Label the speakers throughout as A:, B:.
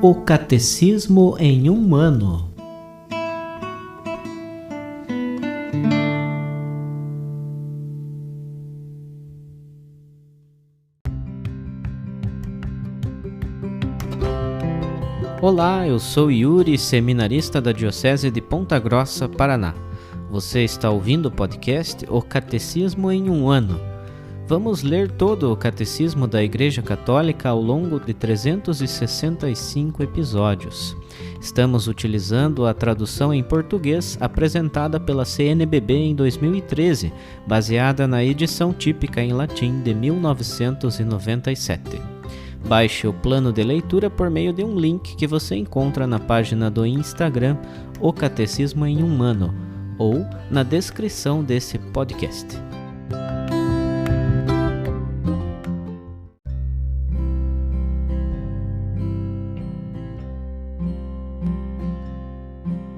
A: O Catecismo em um ano. Olá, eu sou Yuri, seminarista da Diocese de Ponta Grossa, Paraná. Você está ouvindo o podcast O Catecismo em um ano. Vamos ler todo o Catecismo da Igreja Católica ao longo de 365 episódios. Estamos utilizando a tradução em português apresentada pela CNBB em 2013, baseada na edição típica em latim de 1997. Baixe o plano de leitura por meio de um link que você encontra na página do Instagram O Catecismo em um ano ou na descrição desse podcast.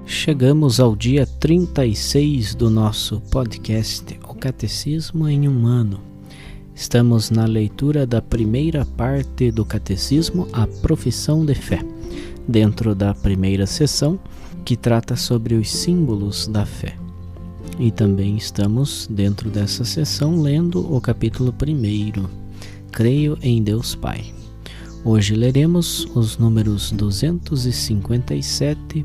A: Chegamos ao dia 36 do nosso podcast O Catecismo em um ano. Estamos na leitura da primeira parte do Catecismo, a Profissão de Fé, dentro da primeira sessão, que trata sobre os símbolos da fé. E também estamos, dentro dessa sessão, lendo o capítulo 1, Creio em Deus Pai. Hoje leremos os números 257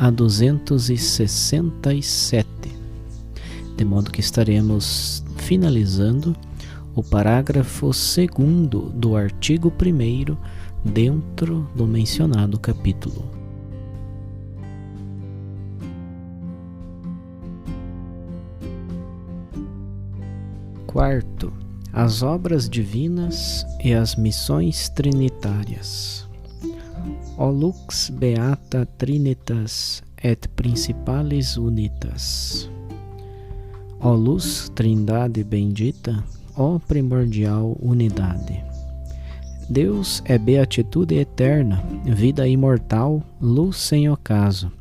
A: a 267, de modo que estaremos finalizando o parágrafo 2º do artigo 1º dentro do mencionado capítulo. Quarto, as obras divinas e as missões trinitárias. O lux beata trinitas et principales unitas. Ó luz, trindade bendita, ó primordial unidade. Deus é beatitude eterna, vida imortal, luz sem ocaso.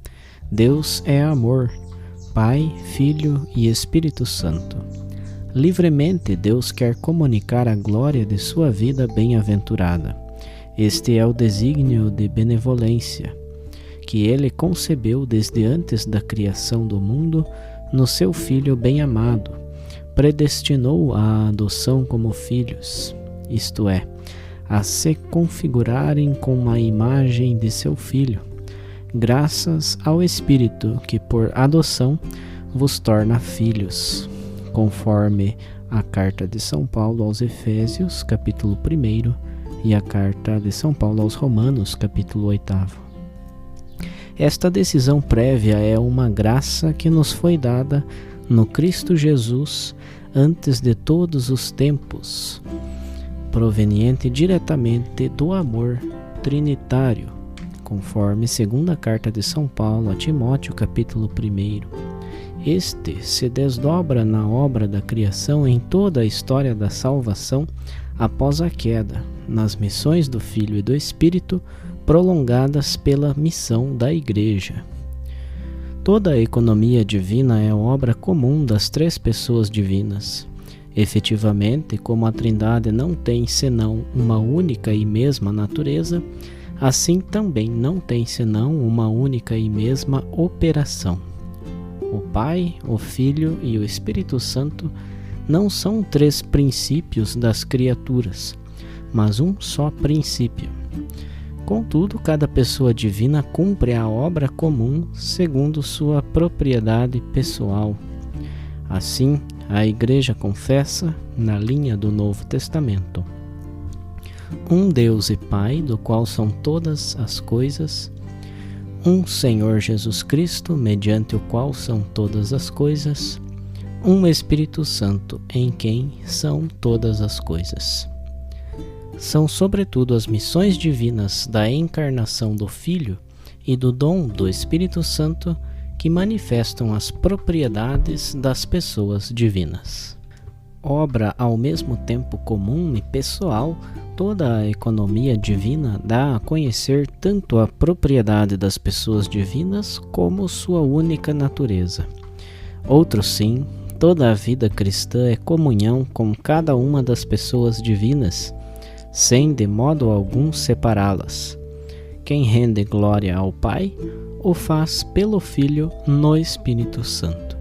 A: Deus é amor, Pai, Filho e Espírito Santo. Livremente Deus quer comunicar a glória de sua vida bem-aventurada. Este é o desígnio de benevolência, que Ele concebeu desde antes da criação do mundo no seu Filho bem-amado. Predestinou a adoção como filhos, isto é, a se configurarem com a imagem de seu Filho, graças ao Espírito que por adoção vos torna filhos, conforme a carta de São Paulo aos Efésios, capítulo 1, e a carta de São Paulo aos Romanos, capítulo 8. Esta decisão prévia é uma graça que nos foi dada no Cristo Jesus antes de todos os tempos, proveniente diretamente do amor trinitário, conforme segunda carta de São Paulo a Timóteo, capítulo 1. Este se desdobra na obra da criação em toda a história da salvação após a queda, nas missões do Filho e do Espírito, prolongadas pela missão da Igreja. Toda a economia divina é obra comum das três pessoas divinas. Efetivamente, como a Trindade não tem senão uma única e mesma natureza, assim também não tem senão uma única e mesma operação. O Pai, o Filho e o Espírito Santo não são três princípios das criaturas, mas um só princípio. Contudo, cada pessoa divina cumpre a obra comum segundo sua propriedade pessoal. Assim, a Igreja confessa, na linha do Novo Testamento, um Deus e Pai, do qual são todas as coisas, um Senhor Jesus Cristo, mediante o qual são todas as coisas, um Espírito Santo, em quem são todas as coisas. São sobretudo as missões divinas da encarnação do Filho e do dom do Espírito Santo que manifestam as propriedades das pessoas divinas. Obra ao mesmo tempo comum e pessoal, toda a economia divina dá a conhecer tanto a propriedade das pessoas divinas como sua única natureza. Outro sim, toda a vida cristã é comunhão com cada uma das pessoas divinas, sem de modo algum separá-las. Quem rende glória ao Pai, o faz pelo Filho no Espírito Santo.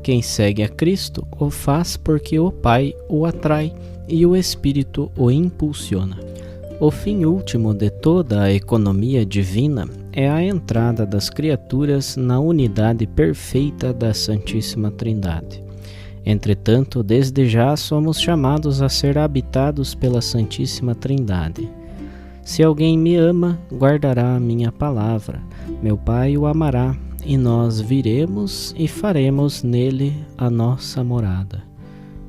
A: Quem segue a Cristo, o faz porque o Pai o atrai e o Espírito o impulsiona. O fim último de toda a economia divina é a entrada das criaturas na unidade perfeita da Santíssima Trindade. Entretanto, desde já somos chamados a ser habitados pela Santíssima Trindade. Se alguém me ama, guardará a minha palavra. Meu Pai o amará, e nós viremos e faremos nele a nossa morada.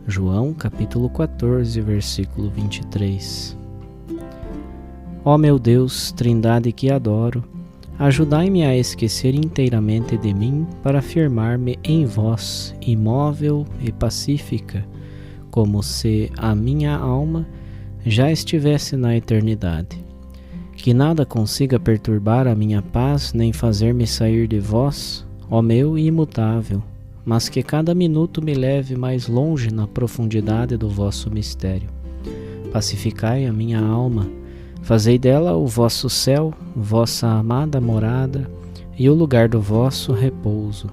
A: João capítulo 14, versículo 23. Ó meu Deus, Trindade que adoro, ajudai-me a esquecer inteiramente de mim para firmar-me em vós, imóvel e pacífica, como se a minha alma já estivesse na eternidade. Que nada consiga perturbar a minha paz nem fazer-me sair de vós, ó meu imutável, mas que cada minuto me leve mais longe na profundidade do vosso mistério. Pacificai a minha alma, fazei dela o vosso céu, vossa amada morada e o lugar do vosso repouso.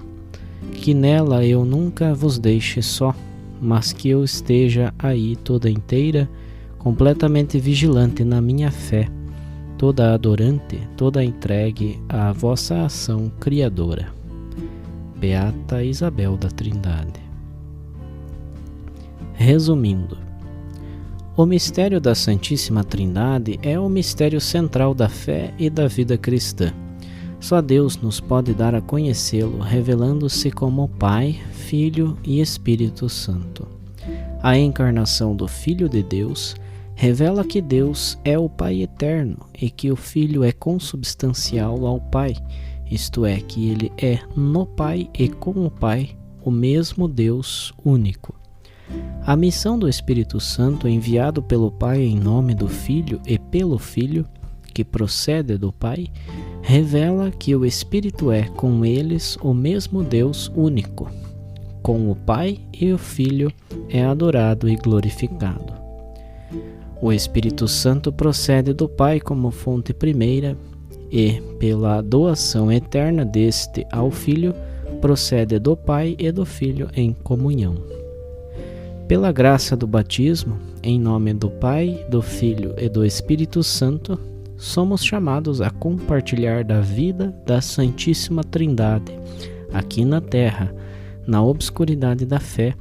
A: Que nela eu nunca vos deixe só, mas que eu esteja aí toda inteira, completamente vigilante na minha fé, toda adorante, toda entregue à vossa ação criadora. Beata Isabel da Trindade. Resumindo, o mistério da Santíssima Trindade é o mistério central da fé e da vida cristã. Só Deus nos pode dar a conhecê-lo, revelando-se como Pai, Filho e Espírito Santo. A encarnação do Filho de Deus revela que Deus é o Pai eterno e que o Filho é consubstancial ao Pai, isto é, que ele é no Pai e com o Pai o mesmo Deus único. A missão do Espírito Santo, enviado pelo Pai em nome do Filho e pelo Filho, que procede do Pai, revela que o Espírito é com eles o mesmo Deus único. Com o Pai e o Filho é adorado e glorificado. O Espírito Santo procede do Pai como fonte primeira e, pela doação eterna deste ao Filho, procede do Pai e do Filho em comunhão. Pela graça do batismo, em nome do Pai, do Filho e do Espírito Santo, somos chamados a compartilhar da vida da Santíssima Trindade, aqui na terra, na obscuridade da fé,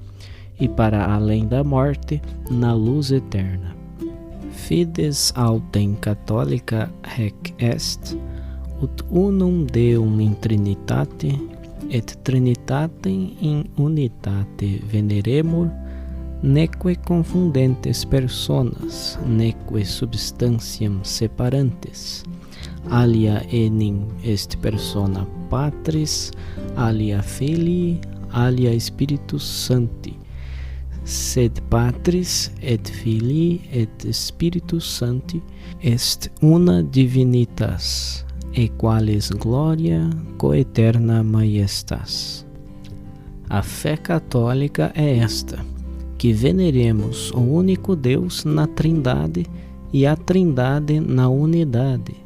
A: e para além da morte, na luz eterna. Fides autem catholica haec est, ut unum Deum in Trinitate, et Trinitatem in unitate veneremur, neque confundentes personas, neque substantiam separantes, alia enim est persona Patris, alia Filii, alia Spiritus Sancti, sed Patris et Filii et Spiritus Sancti est una divinitas, e qualis gloria coeterna maiestas. A fé católica é esta: que veneremos o único Deus na Trindade e a Trindade na unidade,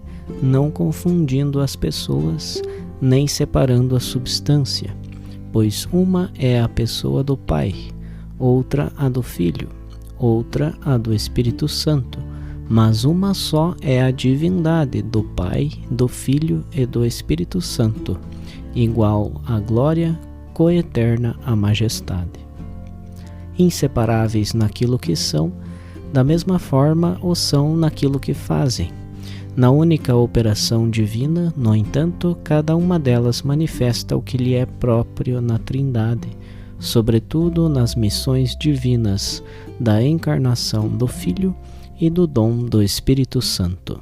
A: não confundindo as pessoas, nem separando a substância, pois uma é a pessoa do Pai, outra a do Filho, outra a do Espírito Santo, mas uma só é a divindade do Pai, do Filho e do Espírito Santo, igual à glória, coeterna à majestade. Inseparáveis naquilo que são, da mesma forma o são naquilo que fazem. Na única operação divina, no entanto, cada uma delas manifesta o que lhe é próprio na Trindade, sobretudo nas missões divinas da encarnação do Filho e do dom do Espírito Santo.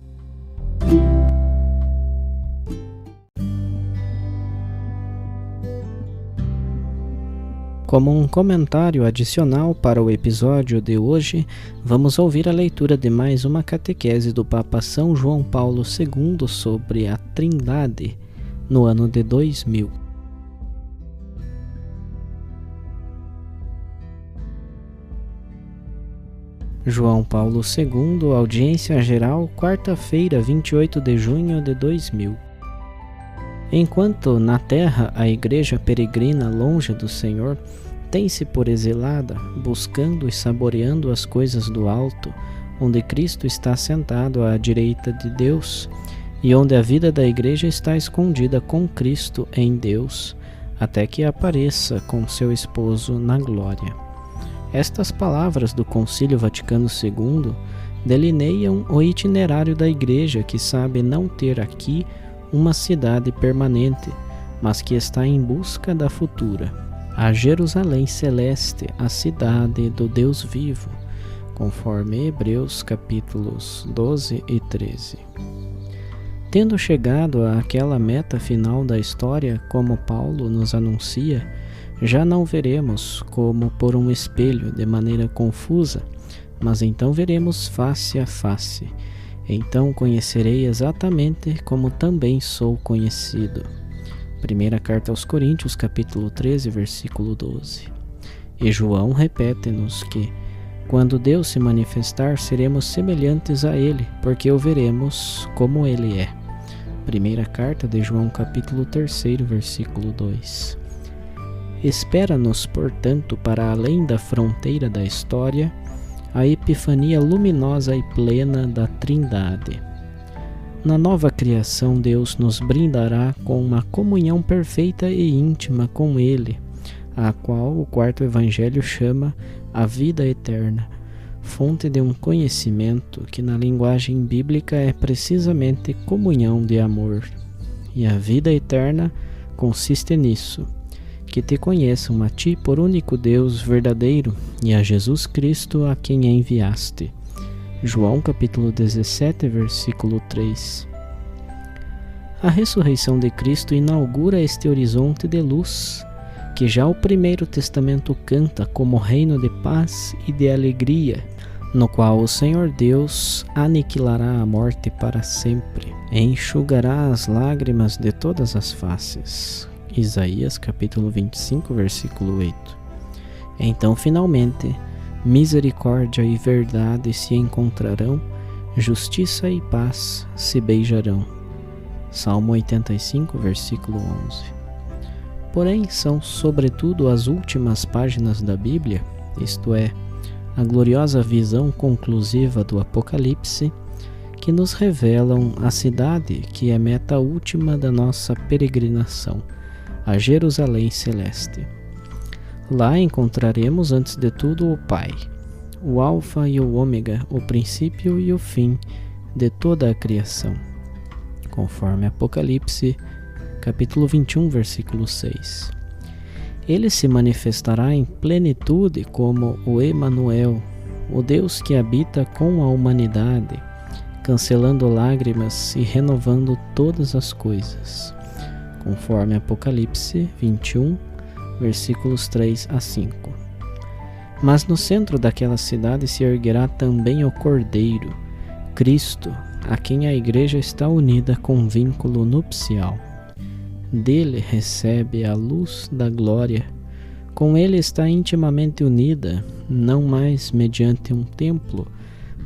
A: Como um comentário adicional para o episódio de hoje, vamos ouvir a leitura de mais uma catequese do Papa São João Paulo II sobre a Trindade, no ano de 2000. João Paulo II, audiência geral, quarta-feira, 28 de junho de 2000. Enquanto na terra a igreja peregrina longe do Senhor, tem-se por exilada, buscando e saboreando as coisas do alto, onde Cristo está sentado à direita de Deus, e onde a vida da igreja está escondida com Cristo em Deus, até que apareça com seu esposo na glória. Estas palavras do Concílio Vaticano II delineiam o itinerário da igreja que sabe não ter aqui uma cidade permanente, mas que está em busca da futura, a Jerusalém Celeste, a cidade do Deus vivo, conforme Hebreus capítulos 12 e 13. Tendo chegado àquela meta final da história, como Paulo nos anuncia, já não veremos como por um espelho de maneira confusa, mas então veremos face a face. Então conhecerei exatamente como também sou conhecido. Primeira carta aos Coríntios, capítulo 13, versículo 12. E João repete-nos que, quando Deus se manifestar, seremos semelhantes a Ele, porque o veremos como Ele é. Primeira carta de João, capítulo 3, versículo 2. Espera-nos, portanto, para além da fronteira da história, a epifania luminosa e plena da Trindade. Na nova criação, Deus nos brindará com uma comunhão perfeita e íntima com Ele, a qual o quarto evangelho chama a vida eterna, fonte de um conhecimento que na linguagem bíblica é precisamente comunhão de amor. E a vida eterna consiste nisso, que te conheçam a ti por único Deus verdadeiro e a Jesus Cristo a quem enviaste. João capítulo 17, versículo 3. A ressurreição de Cristo inaugura este horizonte de luz, que já o Primeiro Testamento canta como reino de paz e de alegria, no qual o Senhor Deus aniquilará a morte para sempre, e enxugará as lágrimas de todas as faces. Isaías capítulo 25, versículo 8. Então, finalmente, misericórdia e verdade se encontrarão, justiça e paz se beijarão. Salmo 85, versículo 11. Porém, são sobretudo as últimas páginas da Bíblia, isto é, a gloriosa visão conclusiva do Apocalipse, que nos revelam a cidade que é meta última da nossa peregrinação, a Jerusalém Celeste. Lá encontraremos antes de tudo o Pai, o Alfa e o Ômega, o princípio e o fim de toda a criação, conforme Apocalipse, capítulo 21, versículo 6. Ele se manifestará em plenitude como o Emanuel, o Deus que habita com a humanidade, cancelando lágrimas e renovando todas as coisas, conforme Apocalipse 21, versículos 3 a 5. Mas no centro daquela cidade se erguerá também o Cordeiro, Cristo, a quem a igreja está unida com vínculo nupcial. Dele recebe a luz da glória, com ele está intimamente unida, não mais mediante um templo,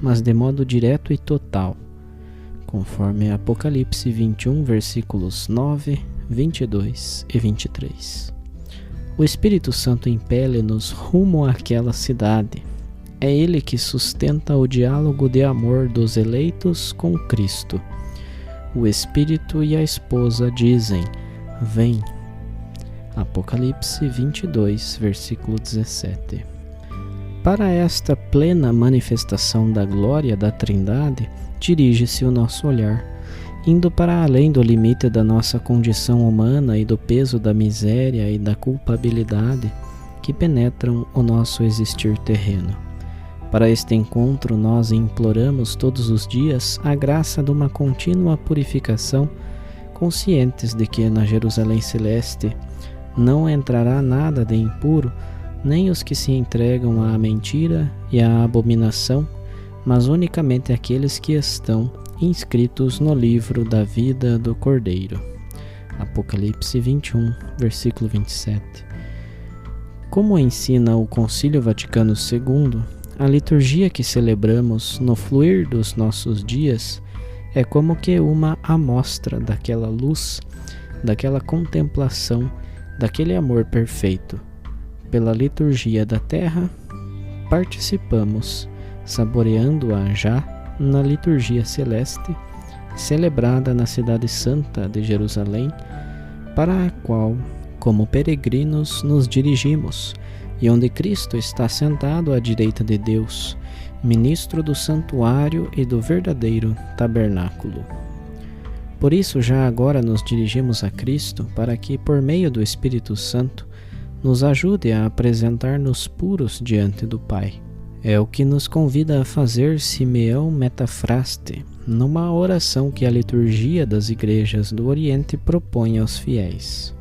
A: mas de modo direto e total, conforme Apocalipse 21, versículos 9, 22 e 23. O Espírito Santo impele-nos rumo àquela cidade. É ele que sustenta o diálogo de amor dos eleitos com Cristo. O Espírito e a esposa dizem: vem. Apocalipse 22, versículo 17. Para esta plena manifestação da glória da Trindade, dirige-se o nosso olhar, indo para além do limite da nossa condição humana e do peso da miséria e da culpabilidade que penetram o nosso existir terreno. Para este encontro, nós imploramos todos os dias a graça de uma contínua purificação, conscientes de que na Jerusalém Celeste não entrará nada de impuro, nem os que se entregam à mentira e à abominação, mas unicamente aqueles que estão inscritos no livro da vida do Cordeiro. Apocalipse 21, versículo 27. Como ensina o Concílio Vaticano II, a liturgia que celebramos no fluir dos nossos dias é como que uma amostra daquela luz, daquela contemplação, daquele amor perfeito. Pela liturgia da terra, participamos, saboreando-a já na liturgia celeste, celebrada na cidade santa de Jerusalém, para a qual, como peregrinos, nos dirigimos, e onde Cristo está sentado à direita de Deus, ministro do santuário e do verdadeiro tabernáculo. Por isso, já agora nos dirigimos a Cristo, para que, por meio do Espírito Santo, nos ajude a apresentar-nos puros diante do Pai. É o que nos convida a fazer Simeão Metafraste, numa oração que a liturgia das igrejas do Oriente propõe aos fiéis.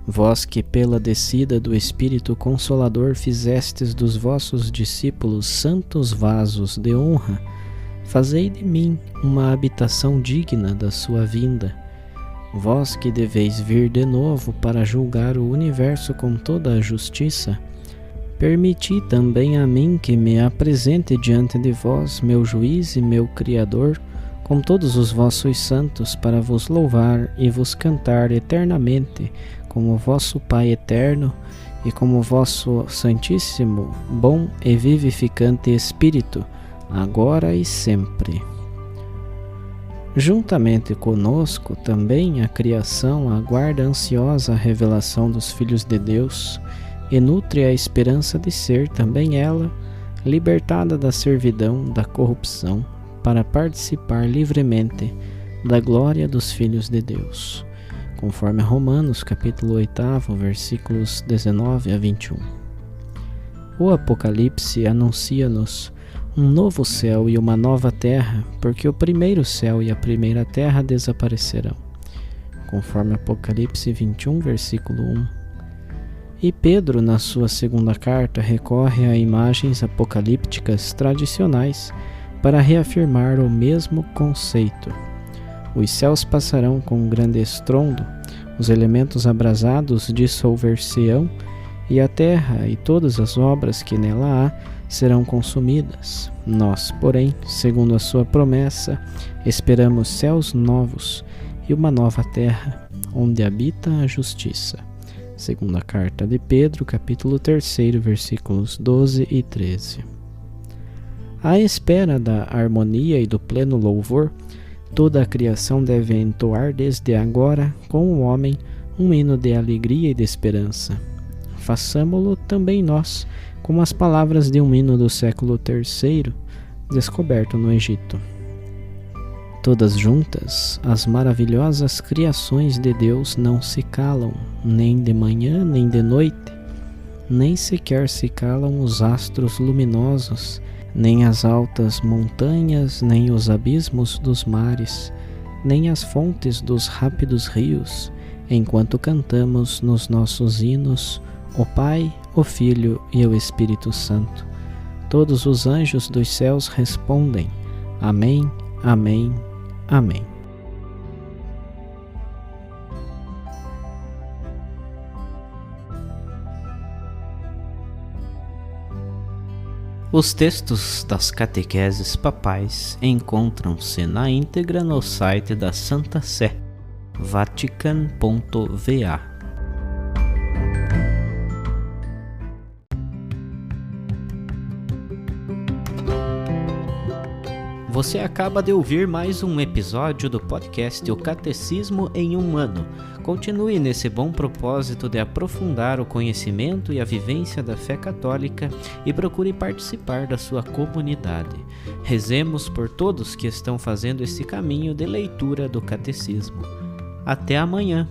A: Vós que pela descida do Espírito Consolador fizestes dos vossos discípulos santos vasos de honra, fazei de mim uma habitação digna da sua vinda. Vós que deveis vir de novo para julgar o universo com toda a justiça, permiti também a mim que me apresente diante de vós, meu juiz e meu Criador, com todos os vossos santos, para vos louvar e vos cantar eternamente, como vosso Pai eterno e como vosso Santíssimo, bom e vivificante Espírito, agora e sempre. Juntamente conosco também a criação aguarda ansiosa a revelação dos filhos de Deus e nutre a esperança de ser também ela libertada da servidão, da corrupção, para participar livremente da glória dos filhos de Deus, conforme Romanos capítulo 8, versículos 19 a 21. O Apocalipse anuncia-nos um novo céu e uma nova terra, porque o primeiro céu e a primeira terra desaparecerão, conforme Apocalipse 21, versículo 1. E Pedro, na sua segunda carta, recorre a imagens apocalípticas tradicionais para reafirmar o mesmo conceito. Os céus passarão com um grande estrondo, os elementos abrasados dissolver-se-ão, e a terra e todas as obras que nela há serão consumidas. Nós, porém, segundo a sua promessa, esperamos céus novos e uma nova terra, onde habita a justiça. Segunda carta de Pedro, capítulo 3, versículos 12 e 13. À espera da harmonia e do pleno louvor, toda a criação deve entoar desde agora com o homem um hino de alegria e de esperança. Façamo-lo também nós, como as palavras de um hino do século III, descoberto no Egito. Todas juntas, as maravilhosas criações de Deus não se calam, nem de manhã nem de noite, nem sequer se calam os astros luminosos, nem as altas montanhas, nem os abismos dos mares, nem as fontes dos rápidos rios, enquanto cantamos nos nossos hinos o Pai, o Filho e o Espírito Santo. Todos os anjos dos céus respondem: Amém, Amém, Amém. Os textos das catequeses papais encontram-se na íntegra no site da Santa Sé, vatican.va. Você acaba de ouvir mais um episódio do podcast O Catecismo em um Ano. Continue nesse bom propósito de aprofundar o conhecimento e a vivência da fé católica e procure participar da sua comunidade. Rezemos por todos que estão fazendo esse caminho de leitura do Catecismo. Até amanhã!